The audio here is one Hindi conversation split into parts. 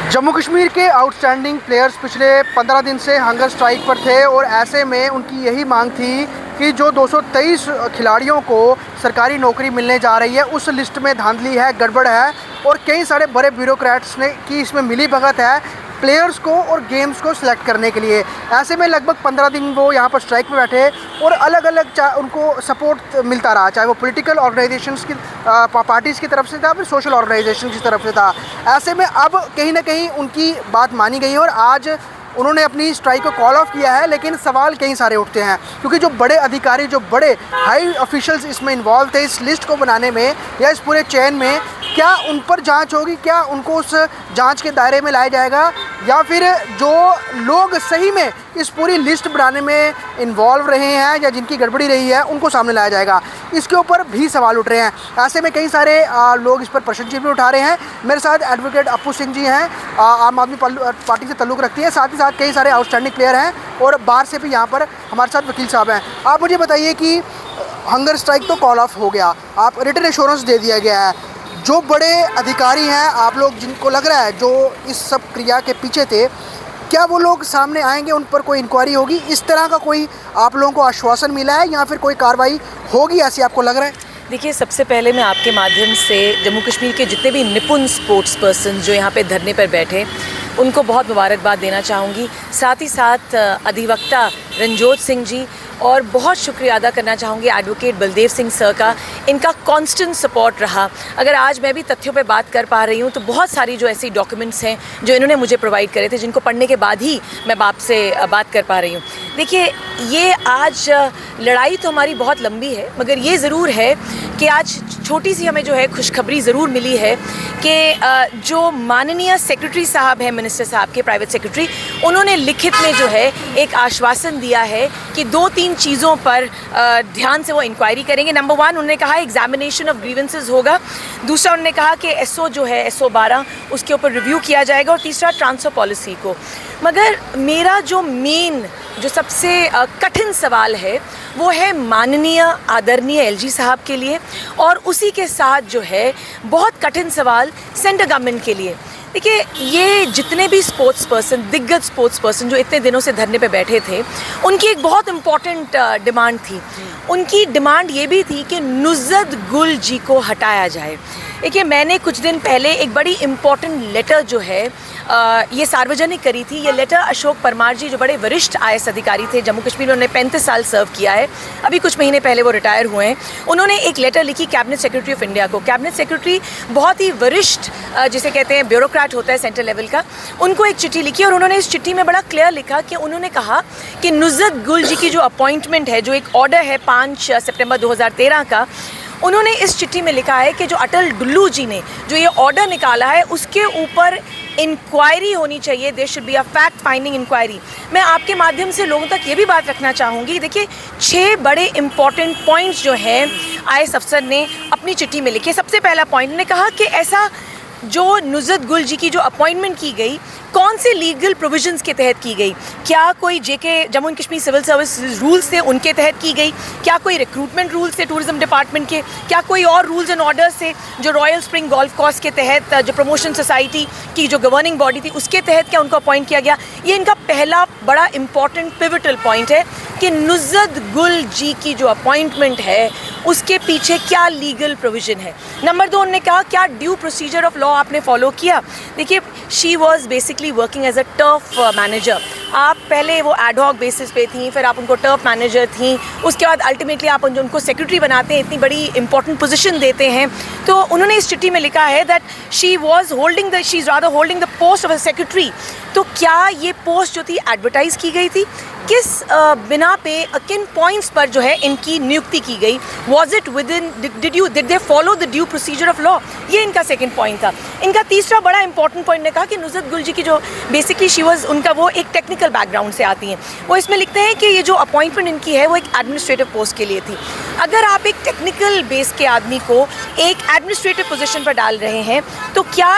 जम्मू कश्मीर के आउटस्टैंडिंग प्लेयर्स पिछले 15 दिन से हंगर स्ट्राइक पर थे और ऐसे में उनकी यही मांग थी कि जो 223 खिलाड़ियों को सरकारी नौकरी मिलने जा रही है उस लिस्ट में धांधली है, गड़बड़ है और कई सारे बड़े ब्यूरोक्रेट्स ने की इसमें मिली भगत है प्लेयर्स को और गेम्स को सिलेक्ट करने के लिए। ऐसे में लगभग 15 दिन वो यहाँ पर स्ट्राइक में बैठे और अलग अलग उनको सपोर्ट मिलता रहा, चाहे वो पॉलिटिकल ऑर्गेनाइजेशंस की पार्टीज़ की तरफ से था, फिर सोशल ऑर्गेनाइजेशन की तरफ से था। ऐसे में अब कहीं ना कहीं उनकी बात मानी गई है और आज उन्होंने अपनी स्ट्राइक को कॉल ऑफ किया है। लेकिन सवाल कई सारे उठते हैं क्योंकि जो बड़े अधिकारी, जो बड़े हाई ऑफिशियल्स इसमें इन्वॉल्व थे इस लिस्ट को बनाने में या इस पूरे चेन में, क्या उन पर जांच होगी, क्या उनको उस जांच के दायरे में लाया जाएगा या फिर जो लोग सही में इस पूरी लिस्ट बनाने में इन्वॉल्व रहे हैं या जिनकी गड़बड़ी रही है उनको सामने लाया जाएगा, इसके ऊपर भी सवाल उठ रहे हैं। ऐसे में कई सारे लोग इस पर प्रश्न भी उठा रहे हैं। मेरे साथ एडवोकेट अप्पू सिंह जी हैं, आम आदमी पार्टी से ताल्लुक़ रखती है, साथ ही साथ कई सारे आउटस्टैंडिंग प्लेयर हैं और बाहर से भी यहाँ पर हमारे साथ वकील साहब हैं। आप मुझे बताइए कि हंगर स्ट्राइक तो कॉल ऑफ हो गया, आप रिटन एश्योरेंस दे दिया गया है, जो बड़े अधिकारी हैं आप लोग जिनको लग रहा है जो इस सब क्रिया के पीछे थे, क्या वो लोग सामने आएंगे, उन पर कोई इंक्वायरी होगी, इस तरह का कोई आप लोगों को आश्वासन मिला है या फिर कोई कार्रवाई होगी ऐसी आपको लग रहा है? देखिए, सबसे पहले मैं आपके माध्यम से जम्मू कश्मीर के जितने भी निपुण स्पोर्ट्स पर्सन जो यहाँ पे धरने पर बैठे उनको बहुत मुबारकबाद देना चाहूँगी। साथ ही साथ अधिवक्ता रंजोत सिंह जी और बहुत शुक्रिया अदा करना चाहूँगी एडवोकेट बलदेव सिंह सर का, इनका कांस्टेंट सपोर्ट रहा। अगर आज मैं भी तथ्यों पे बात कर पा रही हूँ तो बहुत सारी जो ऐसी डॉक्यूमेंट्स हैं जो इन्होंने मुझे प्रोवाइड करे थे, जिनको पढ़ने के बाद ही मैं आपसे बात कर पा रही हूँ। देखिए, ये आज लड़ाई तो हमारी बहुत लंबी है, मगर ये ज़रूर है कि आज छोटी सी हमें जो है खुशखबरी ज़रूर मिली है कि जो माननीय सेक्रेटरी साहब हैं, मिनिस्टर साहब के प्राइवेट सेक्रेटरी, उन्होंने लिखित में जो है एक आश्वासन दिया है कि 2-3 चीज़ों पर ध्यान से वो इंक्वायरी करेंगे। नंबर 1, उन्होंने कहा एग्जामिनेशन ऑफ ग्रीवेंसेस होगा। दूसरा, उन्होंने कहा कि SO जो है SO 12 उसके ऊपर रिव्यू किया जाएगा और तीसरा ट्रांसफ़र पॉलिसी को। मगर मेरा जो जो सबसे कठिन सवाल है वो है माननीय आदरणीय LG साहब के लिए और उसी के साथ जो है बहुत कठिन सवाल सेंट्रल गवर्नमेंट के लिए। देखिए, ये जितने भी स्पोर्ट्स पर्सन, दिग्गज स्पोर्ट्स पर्सन जो इतने दिनों से धरने पे बैठे थे, उनकी एक बहुत इम्पॉर्टेंट डिमांड थी। उनकी डिमांड ये भी थी कि नुज़्ज़त गुल जी को हटाया जाए। देखिए, मैंने कुछ दिन पहले एक बड़ी इम्पॉर्टेंट लेटर जो है ये सार्वजनिक करी थी। ये लेटर अशोक परमार जी जो बड़े वरिष्ठ IAS अधिकारी थे जम्मू कश्मीर में, उन्होंने 35 साल सर्व किया है, अभी कुछ महीने पहले वो रिटायर हुए हैं। उन्होंने एक लेटर लिखी कैबिनेट सेक्रेटरी ऑफ इंडिया को। कैबिनेट सेक्रेटरी बहुत ही वरिष्ठ जिसे कहते हैं ब्यूरोक्रेट होता है सेंट्रल लेवल का, उनको एक चिट्ठी लिखी और उन्होंने इस चिट्ठी में बड़ा क्लियर लिखा कि उन्होंने कहा कि नुज़्ज़त गुल जी की जो अपॉइंटमेंट है, जो एक ऑर्डर है 5 सितंबर 2013 का, उन्होंने इस चिट्ठी में लिखा है कि जो अटल डुल्लू जी ने जो ये ऑर्डर निकाला है उसके ऊपर इंक्वायरी होनी चाहिए। There should be a fact finding inquiry. मैं आपके माध्यम से लोगों तक ये भी बात रखना चाहूँगी। देखिए, 6 बड़े इंपॉर्टेंट पॉइंट्स जो हैं IAS अफसर ने अपनी चिट्ठी में लिखे। सबसे पहला पॉइंट ने कहा कि ऐसा जो नुज़्ज़त गुल जी की जो अपॉइंटमेंट की गई कौन से लीगल प्रोविजंस के तहत की गई, क्या कोई JK Jammu and Kashmir civil service rules थे उनके तहत की गई, क्या कोई रिक्रूटमेंट रूल्स थे टूरिज्म डिपार्टमेंट के, क्या कोई और रूल्स एंड ऑर्डर्स थे जो रॉयल स्प्रिंग गोल्फ कोर्स के तहत जो प्रमोशन सोसाइटी की जो गवर्निंग बॉडी थी उसके तहत क्या उनको अपॉइंट किया गया। ये इनका पहला बड़ा इंपॉर्टेंट पिवटल पॉइंट है कि नुज़्ज़त गुल जी की जो अपॉइंटमेंट है उसके पीछे क्या लीगल प्रोविज़न है। नंबर 2, उन्होंने कहा क्या ड्यू प्रोसीजर ऑफ लॉ आपने फॉलो किया। देखिए, she was basically working as a turf manager. आप पहले वो एडहॉक बेसिस पे थी, फिर आप उनको टर्फ मैनेजर थी, उसके बाद अल्टीमेटली आप उनको सेक्रेटरी बनाते हैं, इतनी बड़ी इंपॉर्टेंट पोजीशन देते हैं। तो उन्होंने इस चिट्ठी में लिखा है that she is rather holding the post of a secretary. तो क्या ये पोस्ट जो थी एडवर्टाइज़ की गई थी, किस बिना पे किन पॉइंट्स पर जो है इनकी नियुक्ति की गई, was it with in did they follow the due procedure of law, ये इनका सेकंड पॉइंट था। इनका तीसरा बड़ा इंपॉर्टेंट पॉइंट ने कहा कि नुज़्ज़त गुल जी की जो बेसिकली शी वाज, उनका वो एक टेक्निकल बैकग्राउंड से आती हैं। वो इसमें लिखते हैं कि ये जो अपॉइंटमेंट इनकी है वो एक एडमिनिस्ट्रेटिव पोस्ट के लिए थी। अगर आप एक टेक्निकल बेस के आदमी को एक एडमिनिस्ट्रेटिव पोजीशन पर डाल रहे हैं तो क्या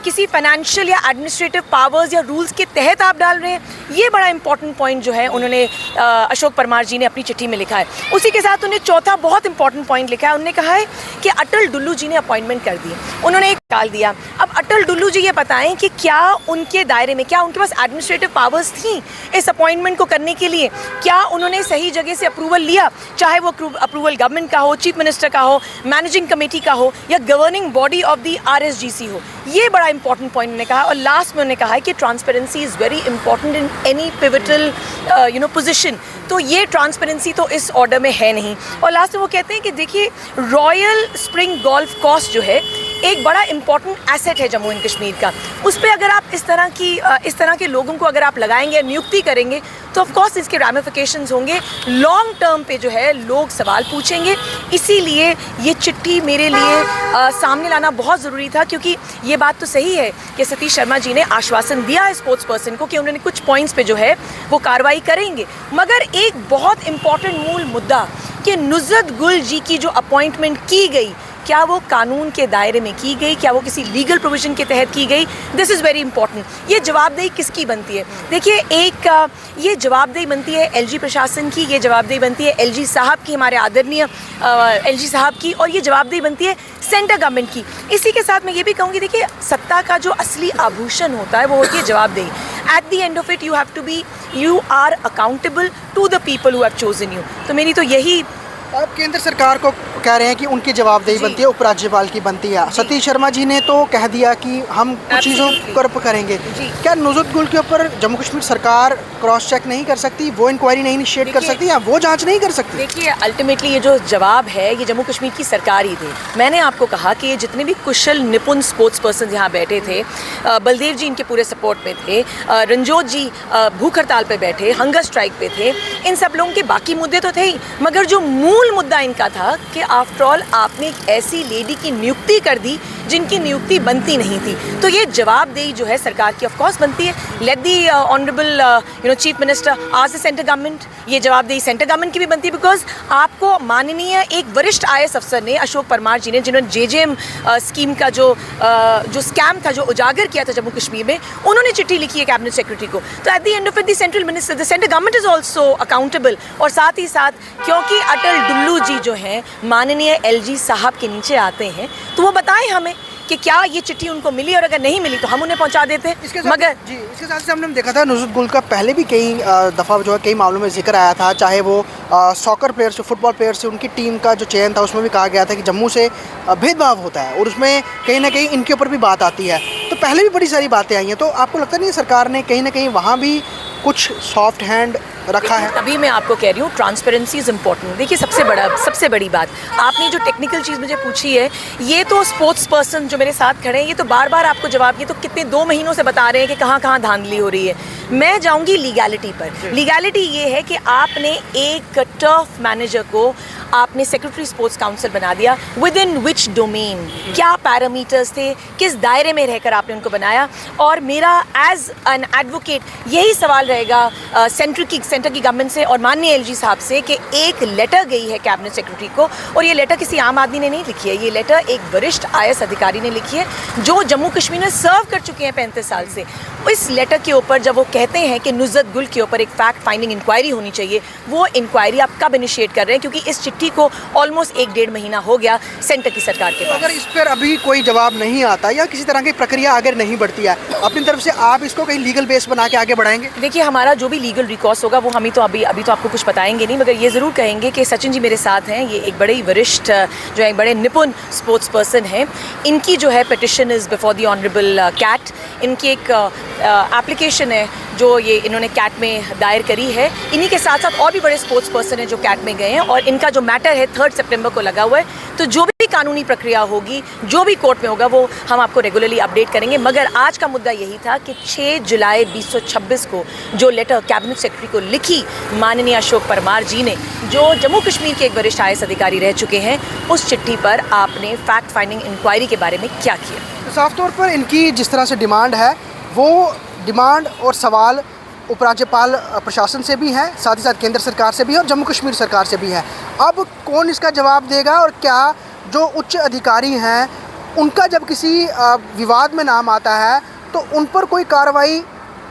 किसी फाइनेंशियल या एडमिनिस्ट्रेटिव पावर्स या रूल्स के तहत आप डाल रहे हैं, ये बड़ा इंपॉर्टेंट पॉइंट जो है उन्होंने अशोक परमार जी ने अपनी चिट्ठी में लिखा है। उसी के साथ उन्हें चौथा बहुत इंपॉर्टेंट पॉइंट लिखा है, उन्होंने कहा है कि अटल डुल्लू जी ने अपॉइंटमेंट कर दी, उन्होंने एक टाल दिया। अब अटल डुल्लू जी ये बताएं कि क्या उनके दायरे में, क्या उनके पास एडमिनिस्ट्रेटिव पावर्स थी इस अपॉइंटमेंट को करने के लिए, क्या उन्होंने सही जगह से अप्रूवल लिया, चाहे वो अप्रूवल गवर्नमेंट का हो, चीफ मिनिस्टर का हो, मैनेजिंग कमेटी का हो या governing body of the RSGC हो। ये बड़ा इंपॉर्टेंट पॉइंट उन्होंने कहा। और लास्ट में उन्होंने कहा है कि transparency is very important in any pivotal position. तो ये ट्रांसपेरेंसी तो इस ऑर्डर में है नहीं। और लास्ट में वो कहते हैं कि देखिए, रॉयल स्प्रिंग गोल्फ कोर्स जो है एक बड़ा इंपॉर्टेंट एसेट है जम्मू एंड कश्मीर का। उस पर अगर आप इस तरह के लोगों को अगर आप लगाएंगे, नियुक्ति करेंगे, तो ऑफ कोर्स इसके रैमिफिकेशंस होंगे। लॉन्ग टर्म पे जो है लोग सवाल पूछेंगे। इसीलिए ये चिट्ठी मेरे लिए सामने लाना बहुत ज़रूरी था, क्योंकि ये बात तो सही है कि सतीश शर्मा जी ने आश्वासन दिया है स्पोर्ट्स पर्सन को कि उन्होंने कुछ पॉइंट्स पे जो है वो कार्रवाई करेंगे। मगर एक बहुत इंपॉर्टेंट मूल मुद्दा कि नुज़रत गुल जी की जो अपॉइंटमेंट की गई, क्या वो कानून के दायरे में की गई, क्या वो किसी लीगल प्रोविजन के तहत की गई, दिस इज़ वेरी इंपॉर्टेंट। ये जवाबदेही किसकी बनती है? देखिए, एक ये जवाबदेही बनती है LG प्रशासन की, ये जवाबदेही बनती है LG साहब की, हमारे आदरणीय LG साहब की, और ये जवाबदेही बनती है सेंटर गवर्नमेंट की। इसी के साथ मैं ये भी कहूँगी, देखिए, सत्ता का जो असली आभूषण होता है वो होती है जवाबदेही। At the end of it you are accountable to the people who have chosen you। तो मेरी तो यही, आप केंद्र सरकार को कह रहे हैं कि उनकी जवाबदेही बनती है, उपराज्यपाल की बनती है। सतीश शर्मा जी ने तो कह दिया कि हम कुछ चीज़ों पर करेंगे। क्या नुज़रत गुल के ऊपर जम्मू कश्मीर सरकार क्रॉस चेक नहीं कर सकती, वो इंक्वायरी नहीं इनिशिएट कर सकती, या वो जांच नहीं कर सकती? देखिए, अल्टीमेटली ये जो जवाब है ये जम्मू कश्मीर की सरकार ही दे। मैंने आपको कहा कि जितने भी कुशल निपुण स्पोर्ट्स पर्सन यहाँ बैठे थे, बलदेव जी इनके पूरे सपोर्ट में थे, रंजोत जी भूख हड़ताल पे बैठे, हंगर स्ट्राइक पे थे, इन सब लोगों के बाकी मुद्दे तो थे ही, मगर जो मूल मुद्दा इनका था कि आफ्टर ऑल आपने एक ऐसी लेडी की नियुक्ति कर दी जिनकी नियुक्ति बनती नहीं थी। तो ये जवाबदेही जो है सरकार की ऑफ कोर्स बनती है। Let the honourable chief minister आज द सेंटर गवर्नमेंट, ये जवाबदेही सेंटर गवर्नमेंट की भी बनती है, बिकॉज आपको माननीय एक वरिष्ठ IAS अफसर ने, अशोक परमार जी ने, जिन्होंने JJM स्कीम का जो स्कैम था, जो उजागर किया था जम्मू कश्मीर में, उन्होंने चिट्ठी लिखी है कैबिनेट सेक्रेटरी को। तो at the end of it the central minister, the centre government is also accountable. और साथ ही साथ क्योंकि अटल डुल्लू जी जो हैं माननीय LG साहब के नीचे आते हैं, तो वो बताएं हमें कि क्या ये चिट्ठी उनको मिली, और अगर नहीं मिली तो हम उन्हें पहुंचा देते हैं। मगर इसके साथ से हमने देखा था नुज़रत गुल का पहले भी कई दफ़ा जो है कई मामलों में जिक्र आया था, चाहे वो सॉकर प्लेयर्स, फुटबॉल प्लेयर्स से उनकी टीम का जो चयन था उसमें भी कहा गया था कि जम्मू से भेदभाव होता है, और उसमें कहीं ना कहीं इनके ऊपर भी बात आती है। तो पहले भी बड़ी सारी बातें आई हैं, तो आपको लगता नहीं सरकार ने कहीं ना कहीं वहाँ भी कुछ सॉफ्ट हैंड रखा है? तभी मैं आपको कह रही हूँ ट्रांसपेरेंसी इज़ इम्पॉर्टेंट। देखिए, सबसे बड़ी बात आपने जो टेक्निकल चीज़ मुझे पूछी है, ये तो स्पोर्ट्स पर्सन जो मेरे साथ खड़े हैं ये तो बार बार आपको जवाब, ये तो कितने 2 महीनों से बता रहे हैं कि कहाँ कहाँ धांधली हो रही है। मैं जाऊँगी लीगैलिटी पर। लीगैलिटी ये है कि आपने एक टर्फ मैनेजर को आपने सेक्रेटरी स्पोर्ट्स काउंसिल बना दिया, विद इन विच डोमेन, क्या पैरामीटर्स थे, किस दायरे में रहकर आपने उनको बनाया। और मेरा एज एन एडवोकेट यही सवाल रहेगा सेंटर की गवर्नमेंट से और माननीय LG साहब से कि एक लेटर गई है कैबिनेट सेक्रेटरी को, और ये लेटर किसी आम आदमी ने नहीं लिखी है, ये लेटर एक वरिष्ठ IAS अधिकारी ने लिखी है जो जम्मू कश्मीर में सर्व कर चुके हैं 35 साल से। इस लेटर के ऊपर जब वो कहते हैं कि नुज़रत गुल के ऊपर एक फैक्ट फाइंडिंग इंक्वायरी होनी चाहिए, वो इंक्वायरी आप कब इनिशिएट कर रहे हैं? क्योंकि इस चिट्ठी को ऑलमोस्ट 1-1.5 महीना हो गया सेंटर की सरकार के पास। अगर इस पर अभी कोई जवाब नहीं आता या किसी तरह की प्रक्रिया अगर नहीं बढ़ती है, अपनी तरफ से आप इसको कहीं लीगल बेस बना के आगे बढ़ाएंगे? देखिए, हमारा जो भी लीगल रिकॉर्स होगा वो हम तो अभी तो आपको कुछ बताएंगे नहीं, मगर ये ज़रूर कहेंगे कि सचिन जी मेरे साथ हैं, ये एक बड़े ही वरिष्ठ जो है, एक बड़े निपुण स्पोर्ट्स पर्सन हैं। इनकी जो है petition is before the honourable CAT. इनकी एक एप्लीकेशन है जो ये इन्होंने कैट में दायर करी है। इन्हीं के साथ साथ और भी बड़े स्पोर्ट्स पर्सन हैं जो कैट में गए हैं, और इनका जो मैटर है 3 सितंबर को लगा हुआ है। तो जो भी कानूनी प्रक्रिया होगी, जो भी कोर्ट में होगा, वो हम आपको रेगुलरली अपडेट करेंगे। मगर आज का मुद्दा यही था कि 6 जुलाई 2026 को जो लेटर कैबिनेट सेक्रेटरी को लिखी माननीय अशोक परमार जी ने, जो जम्मू कश्मीर के एक वरिष्ठ IAS अधिकारी रह चुके हैं, उस चिट्ठी पर आपने फैक्ट फाइंडिंग इंक्वायरी के बारे में क्या किया? तो साफ तौर पर इनकी जिस तरह से डिमांड है, वो डिमांड और सवाल उपराज्यपाल प्रशासन से भी है, साथ ही साथ केंद्र सरकार से भी है और जम्मू कश्मीर सरकार से भी है। अब कौन इसका जवाब देगा, और क्या जो उच्च अधिकारी हैं उनका जब किसी विवाद में नाम आता है तो उन पर कोई कार्रवाई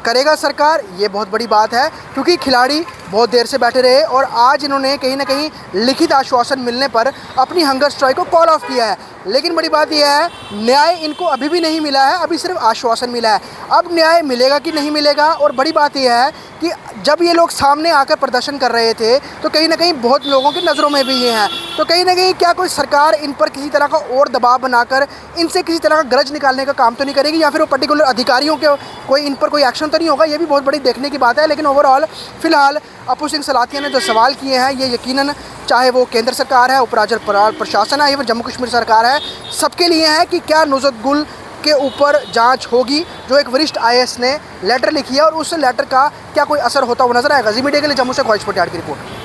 करेगा सरकार, ये बहुत बड़ी बात है, क्योंकि खिलाड़ी बहुत देर से बैठे रहे और आज इन्होंने कहीं ना कहीं लिखित आश्वासन मिलने पर अपनी हंगर स्ट्राइक को कॉल ऑफ किया है। लेकिन बड़ी बात यह है, न्याय इनको अभी भी नहीं मिला है, अभी सिर्फ आश्वासन मिला है। अब न्याय मिलेगा कि नहीं मिलेगा। और बड़ी बात यह है कि जब ये लोग सामने आकर प्रदर्शन कर रहे थे तो कहीं ना कहीं बहुत लोगों की नज़रों में भी ये हैं, तो कहीं ना कहीं क्या कोई सरकार इन पर किसी तरह का और दबाव बनाकर इनसे किसी तरह का गरज निकालने का काम तो नहीं करेगी, या फिर वो पर्टिकुलर अधिकारियों के कोई इन पर कोई एक्शन तो नहीं होगा। ये भी बहुत बड़ी देखने की बात है। लेकिन ओवरऑल फ़िलहाल अपू सिंह सलाथिया ने जो सवाल किए हैं, ये यकीनन चाहे वो केंद्र सरकार है, उपराज्य प्रशासन है, या फिर जम्मू कश्मीर सरकार है, सबके लिए है कि क्या नुज़रत गुल के ऊपर जांच होगी। जो एक वरिष्ठ IAS ने लेटर लिखी है और उस लेटर का क्या कोई असर होता हुआ नजर आएगा। जी मीडिया के लिए जम्मू से ख्वाहिश पटियाल की रिपोर्ट।